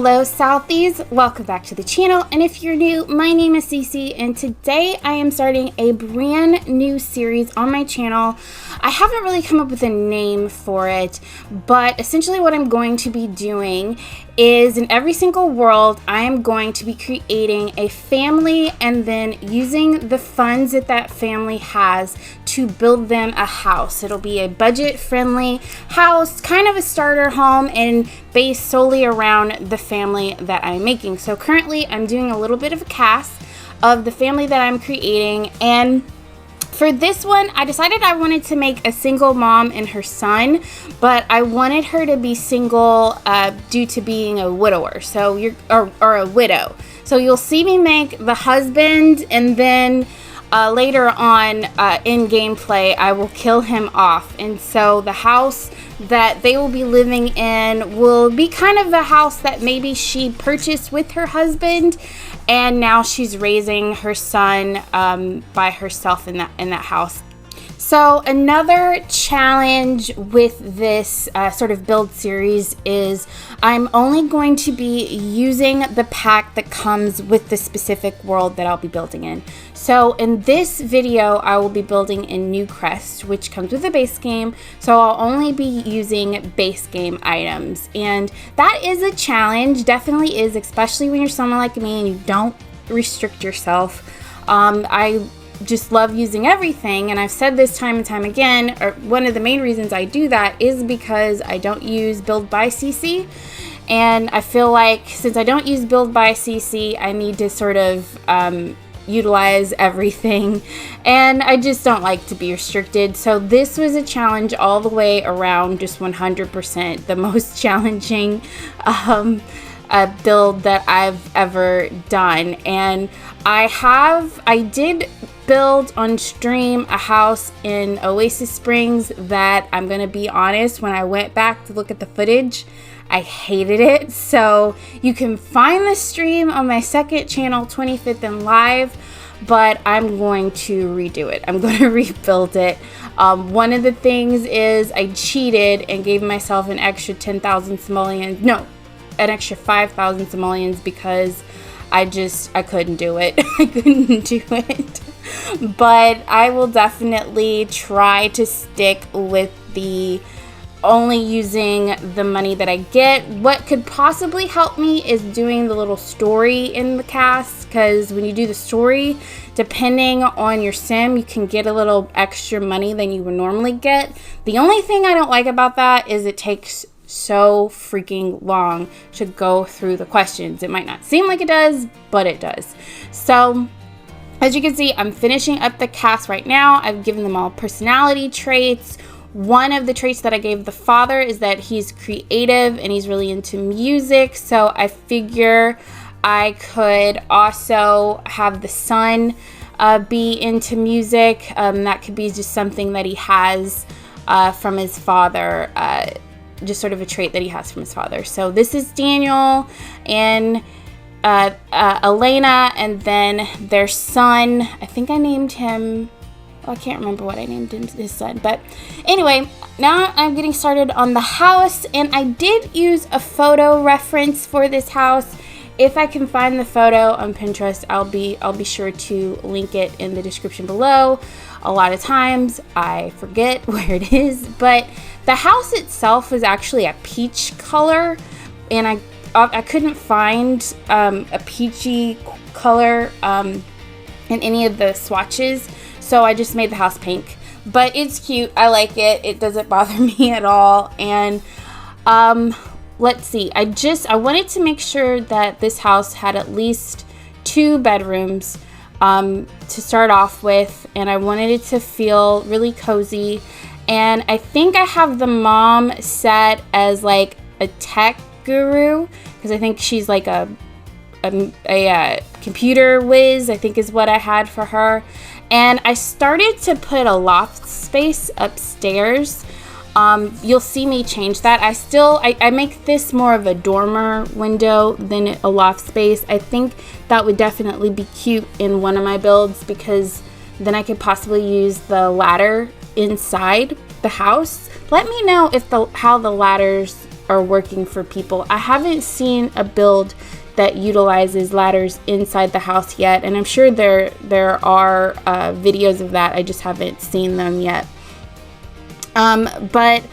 Hello Southies, welcome back to the channel, and if you're new, my name is Cece and today I am starting a brand new series on my channel. I haven't really come up with a name for it, but essentially what I'm going to be doing is in every single world I am going to be creating a family and then using the funds that that family has to build them a house. It'll be a budget-friendly house, kind of a starter home, and based solely around the family that I'm making. So currently I'm doing a little bit of a cast of the family that I'm creating, and for this one, I decided I wanted to make a single mom and her son, but I wanted her to be single due to being a widower, or a widow. So you'll see me make the husband, and then later on in gameplay, I will kill him off. And so the house that they will be living in will be kind of the house that maybe she purchased with her husband, and now she's raising her son by herself in that house. So another challenge with this sort of build series is I'm only going to be using the pack that comes with the specific world that I'll be building in. So in this video, I will be building in New Crest, which comes with the base game. So I'll only be using base game items. And that is a challenge, definitely is, especially when you're someone like me and you don't restrict yourself. I just love using everything, and I've said this time and time again, or one of the main reasons I do that is because I don't use build by CC, and I feel like since I don't use build by CC, I need to sort of utilize everything, and I just don't like to be restricted. So this was a challenge all the way around, just 100% the most challenging build that I've ever done. And I did build on stream a house in Oasis Springs that, I'm gonna be honest, when I went back to look at the footage, I hated it. So you can find the stream on my second channel, 25th and Live, but I'm going to redo it. I'm going to rebuild it. One of the things is I cheated and gave myself an extra 10,000 simoleons. No, an extra 5,000 simoleons because I couldn't do it. I couldn't do it. But I will definitely try to stick with the only using the money that I get. What could possibly help me is doing the little story in the cast, because when you do the story, depending on your sim, you can get a little extra money than you would normally get. The only thing I don't like about that is it takes so freaking long to go through the questions. It might not seem like it does, but it does. So as you can see, I'm finishing up the cast right now. I've given them all personality traits. One of the traits that I gave the father is that he's creative and he's really into music. So I figure I could also have the son be into music. That could be just something that he has from his father, just sort of a trait that he has from his father. So this is Daniel and Elena, and then their son, I think I named him, I can't remember what I named his son, but anyway, now I'm getting started on the house, and I did use a photo reference for this house. If I can find the photo on Pinterest, I'll be sure to link it in the description below. A lot of times I forget where it is, but the house itself is actually a peach color, and I couldn't find a peachy color in any of the swatches, so I just made the house pink. But it's cute. I like it. It doesn't bother me at all. And let's see. I wanted to make sure that this house had at least 2 bedrooms to start off with, and I wanted it to feel really cozy. And I think I have the mom set as like a tech guru, because I think she's like a computer whiz, I think is what I had for her. And I started to put a loft space upstairs. You'll see me change that. I make this more of a dormer window than a loft space. I think that would definitely be cute in one of my builds, because then I could possibly use the ladder inside the house. Let me know if how the ladders are working for people. I haven't seen a build that utilizes ladders inside the house yet, and I'm sure there are videos of that. I just haven't seen them yet. But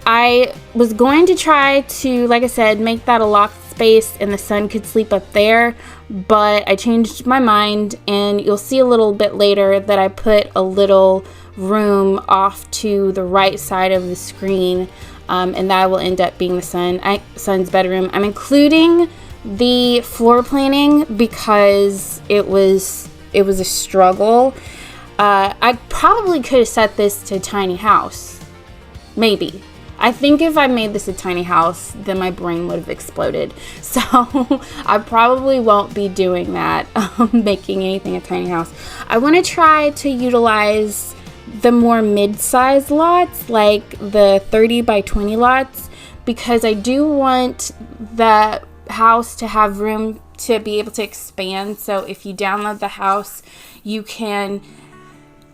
I was going to try to, like I said, make that a locked space and the son could sleep up there, but I changed my mind, and you'll see a little bit later that I put a little room off to the right side of the screen, and that will end up being the son's bedroom. I'm including the floor planning because it was a struggle. I probably could have set this to a tiny house, maybe. I think if I made this a tiny house, then my brain would have exploded. So I probably won't be doing that, making anything a tiny house. I want to try to utilize the more mid-sized lots, like the 30 by 20 lots, because I do want the house to have room to be able to expand. So if you download the house, you can,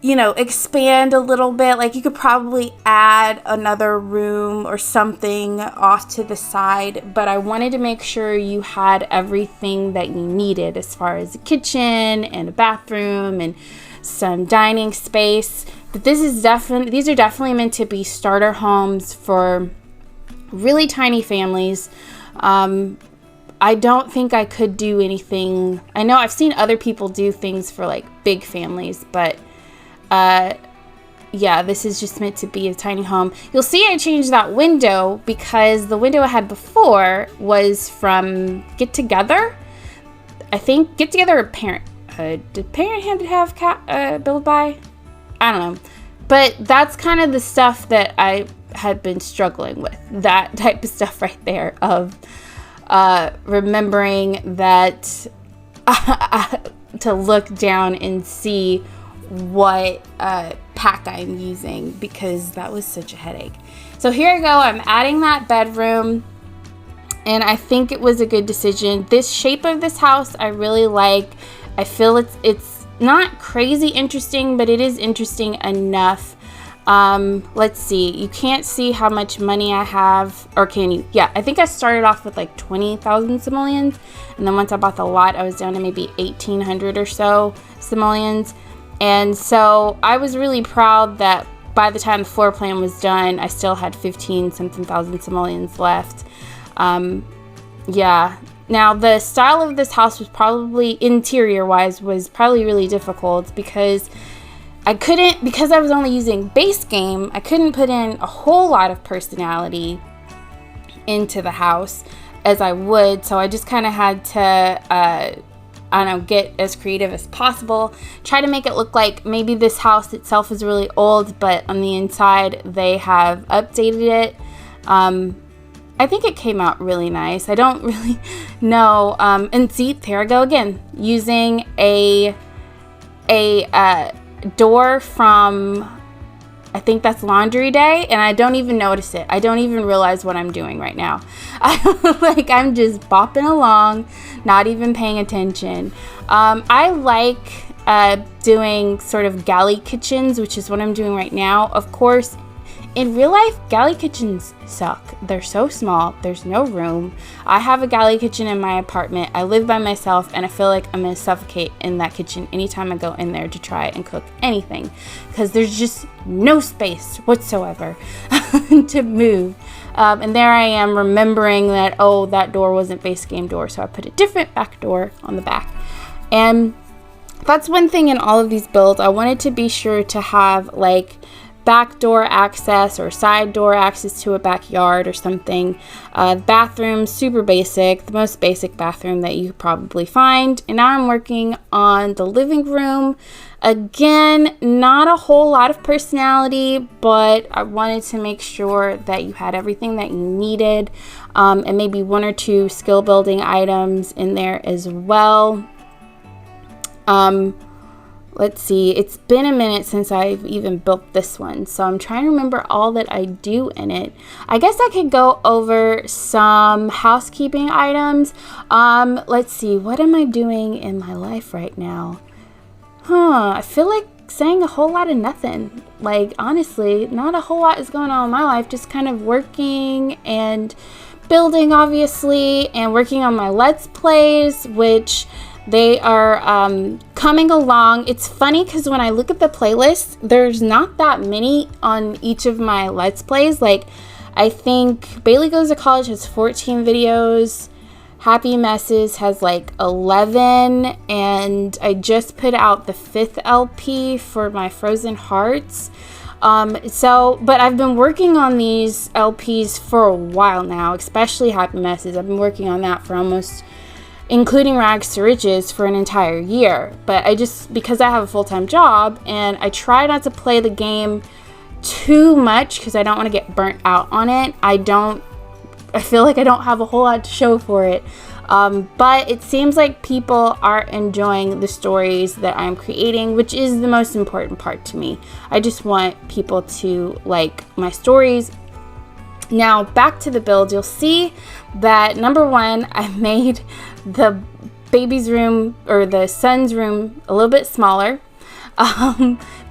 expand a little bit. Like you could probably add another room or something off to the side, but I wanted to make sure you had everything that you needed as far as a kitchen and a bathroom and some dining space. But these are definitely meant to be starter homes for really tiny families. I don't think I could do anything. I know I've seen other people do things for like big families, but yeah, this is just meant to be a tiny home. You'll see I changed that window because the window I had before was from Get Together. I think Get Together or Parenthood. Did Parenthood have Build By? I don't know. But that's kind of the stuff that I had been struggling with. That type of stuff right there of remembering that to look down and see what pack I'm using, because that was such a headache. So here I go. I'm adding that bedroom, and I think it was a good decision. This shape of this house I really like. I feel it's not crazy interesting, but it is interesting enough. Let's see. You can't see how much money I have, or can you? Yeah, I think I started off with like 20,000 simoleons, and then once I bought the lot, I was down to maybe 1,800 or so simoleons. And so I was really proud that by the time the floor plan was done, I still had 15-something thousand simoleons left. Yeah. Now, the style of this house was probably, interior-wise, was probably really difficult because because I was only using base game, I couldn't put in a whole lot of personality into the house as I would. So I just kind of had to, get as creative as possible. Try to make it look like maybe this house itself is really old, but on the inside they have updated it. I think it came out really nice. I don't really know. And see, there I go again, using a door from, I think that's Laundry Day, and I don't even notice it. I don't even realize what I'm doing right now. I'm just bopping along, not even paying attention. I like doing sort of galley kitchens, which is what I'm doing right now. Of course, in real life, galley kitchens suck. They're so small. There's no room. I have a galley kitchen in my apartment. I live by myself, and I feel like I'm going to suffocate in that kitchen anytime I go in there to try and cook anything, because there's just no space whatsoever to move. And there I am remembering that, that door wasn't base game door, so I put a different back door on the back. And that's one thing in all of these builds. I wanted to be sure to have like back door access or side door access to a backyard or something. Bathroom, super basic, the most basic bathroom that you could probably find. And now I'm working on the living room. Again, not a whole lot of personality, but I wanted to make sure that you had everything that you needed, and maybe one or two skill building items in there as well. Let's see, it's been a minute since I've even built this one, so I'm trying to remember all that I do in it. I guess I could go over some housekeeping items. Let's see, what am I doing in my life right now? I feel like saying a whole lot of nothing. Like, honestly, not a whole lot is going on in my life, just kind of working and building, obviously, and working on my Let's Plays, which they are coming along. It's funny because when I look at the playlist, there's not that many on each of my Let's Plays. Like, I think Bailey Goes to College has 14 videos. Happy Messes has like 11, and I just put out the 5th LP for my Frozen Hearts. But I've been working on these LPs for a while now, especially Happy Messes. I've been working on that for almost, including Rags to Riches, for an entire year. But because I have a full-time job, and I try not to play the game too much because I don't want to get burnt out on it. I feel like I don't have a whole lot to show for it. But it seems like people are enjoying the stories that I'm creating, which is the most important part to me. I just want people to like my stories. Now, back to the build, you'll see that number one, I made the baby's room, or the son's room, a little bit smaller.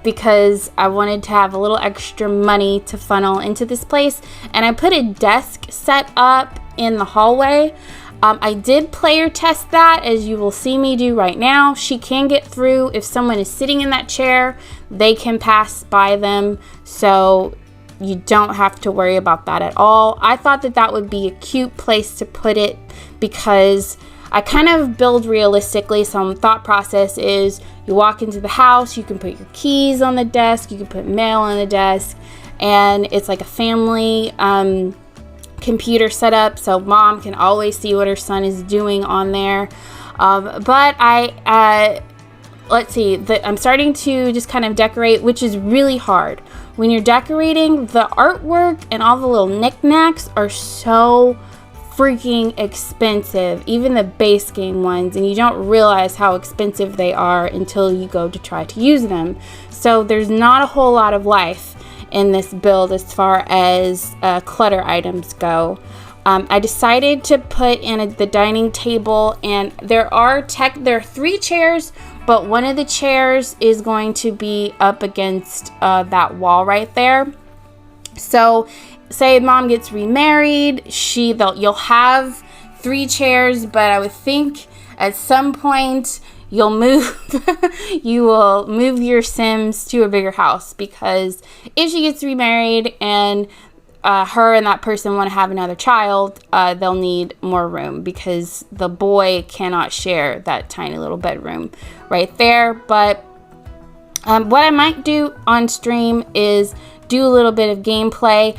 Because I wanted to have a little extra money to funnel into this place, and I put a desk set up in the hallway. I did player test that, as you will see me do right now. She can get through. If someone is sitting in that chair, they can pass by them, so you don't have to worry about that at all. I thought that would be a cute place to put it because I kind of build realistically. Some thought process is you walk into the house, you can put your keys on the desk, you can put mail on the desk, and it's like a family computer setup, so mom can always see what her son is doing on there. But let's see, I'm starting to just kind of decorate, which is really hard. When you're decorating, the artwork and all the little knickknacks are so freaking expensive, even the base game ones, and you don't realize how expensive they are until you go to try to use them. So there's not a whole lot of life in this build as far as clutter items go. I decided to put in the dining table, and there are 3 chairs, but one of the chairs is going to be up against that wall right there. So say mom gets remarried, you'll have 3 chairs, but I would think at some point you will move your Sims to a bigger house, because if she gets remarried and her and that person want to have another child, they'll need more room, because the boy cannot share that tiny little bedroom right there. But what I might do on stream is do a little bit of gameplay,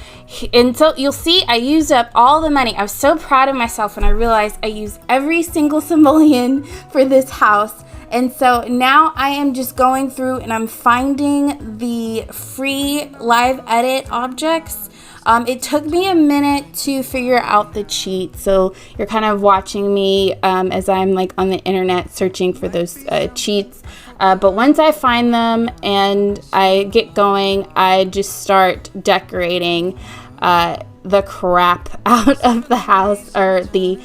and so you'll see I used up all the money. I was so proud of myself when I realized I used every single simoleon for this house. And so now I am just going through and I'm finding the free live edit objects. It took me a minute to figure out the cheat, so you're kind of watching me as I'm like on the internet searching for those cheats. But once I find them and I get going, I just start decorating the crap out of the house, or the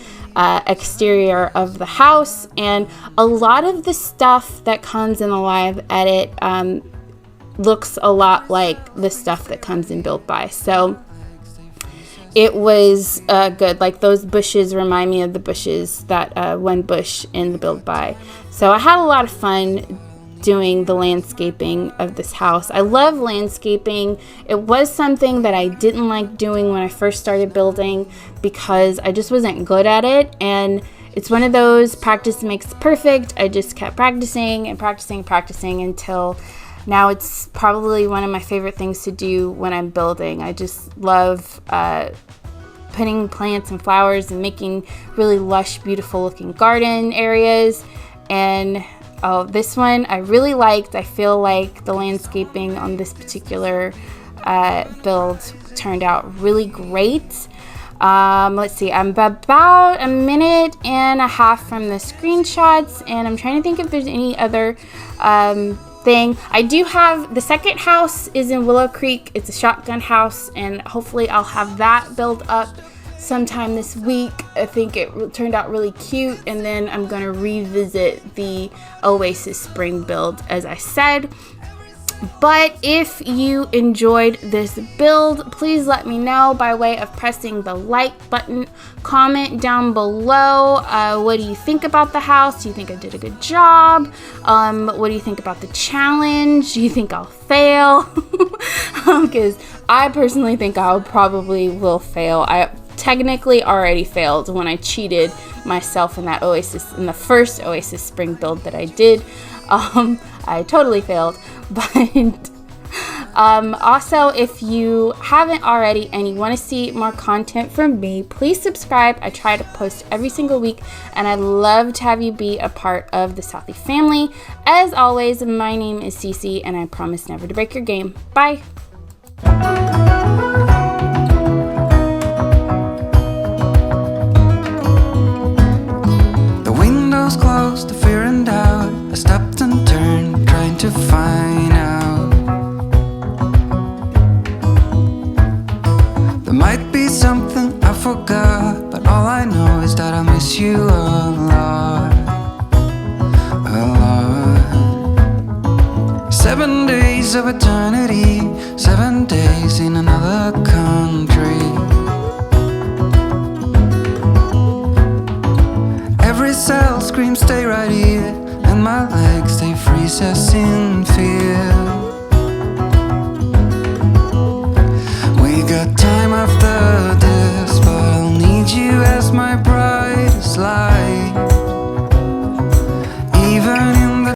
exterior of the house. And a lot of the stuff that comes in the live edit looks a lot like the stuff that comes in Build By. So it was good. Like those bushes remind me of the bushes that one bush in the Build By. So I had a lot of fun doing the landscaping of this house. I love landscaping. It was something that I didn't like doing when I first started building because I just wasn't good at it, and it's one of those practice makes perfect. I just kept practicing and practicing until now it's probably one of my favorite things to do when I'm building. I just love putting plants and flowers and making really lush, beautiful looking garden areas. And oh, this one I really liked. I feel like the landscaping on this particular build turned out really great. Let's see, I'm about a minute and a half from the screenshots, and I'm trying to think if there's any other thing. I do have the second house is in Willow Creek. It's a shotgun house, and hopefully I'll have that build up sometime this week. I think it turned out really cute, and then I'm going to revisit the Oasis Spring build, as I said. But if you enjoyed this build, please let me know by way of pressing the like button. Comment down below, what do you think about the house? Do you think I did a good job? What do you think about the challenge? Do you think I'll fail? Because I personally think I probably will fail. I technically already failed when I cheated myself in that Oasis, in the first Oasis spring build that I did. I totally failed, but also, if you haven't already and you want to see more content from me, please subscribe. I try to post every single week, and I'd love to have you be a part of the Southie family. As always, my name is Cece, and I promise never to break your game. Bye! The windows closed, the fear and doubt. I stopped and turned, trying to find out. There might be something I forgot, but all I know is that I miss you a lot, a lot. 7 days of eternity, 7 days in another country. Every cell screams stay right here, and my legs they freeze us in fear.